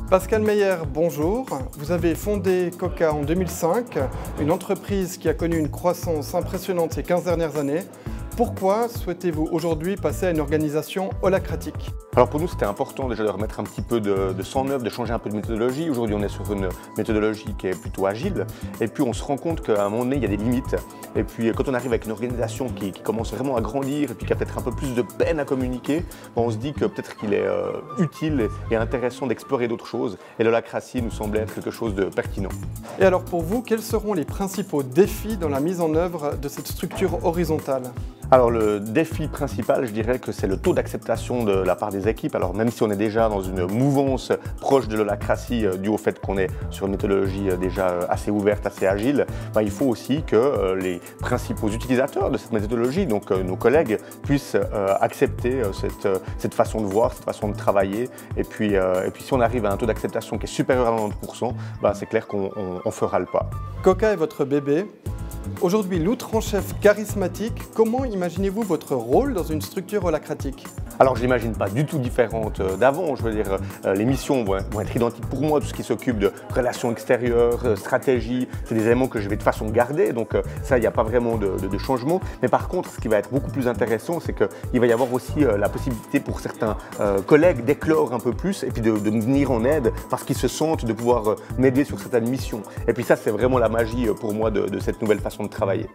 Pascal Meyer, bonjour. Vous avez fondé Coca en 2005, une entreprise qui a connu une croissance impressionnante ces 15 dernières années. Pourquoi souhaitez-vous aujourd'hui passer à une organisation holacratique? Alors pour nous, c'était important déjà de remettre un petit peu de sang neuf, de changer un peu de méthodologie. Aujourd'hui, on est sur une méthodologie qui est plutôt agile. Et puis, on se rend compte qu'à un moment donné, il y a des limites. Et puis, quand on arrive avec une organisation qui commence vraiment à grandir et puis qui a peut-être un peu plus de peine à communiquer, on se dit que peut-être qu'il est utile et intéressant d'explorer d'autres choses. Et l'holacratie nous semblait être quelque chose de pertinent. Et alors pour vous, quels seront les principaux défis dans la mise en œuvre de cette structure horizontale? Alors le défi principal, je dirais que c'est le taux d'acceptation de la part des équipes. Alors même si on est déjà dans une mouvance proche de l'holacratie dû au fait qu'on est sur une méthodologie déjà assez ouverte, assez agile, il faut aussi que les principaux utilisateurs de cette méthodologie, donc nos collègues, puissent accepter cette façon de voir, cette façon de travailler. Et puis si on arrive à un taux d'acceptation qui est supérieur à 90%, c'est clair qu'on fera le pas. Coca est votre bébé. Aujourd'hui, loutre en chef charismatique, comment imaginez-vous votre rôle dans une structure holacratique? Alors je l'imagine pas du tout différente d'avant, je veux dire, les missions vont être identiques pour moi, tout ce qui s'occupe de relations extérieures, stratégie, c'est des éléments que je vais de toute façon garder, donc ça il n'y a pas vraiment de changement. Mais par contre, ce qui va être beaucoup plus intéressant, c'est qu'il va y avoir aussi la possibilité pour certains collègues d'éclore un peu plus et puis de me venir en aide parce qu'ils se sentent de pouvoir m'aider sur certaines missions. Et puis ça c'est vraiment la magie pour moi de cette nouvelle façon de travailler.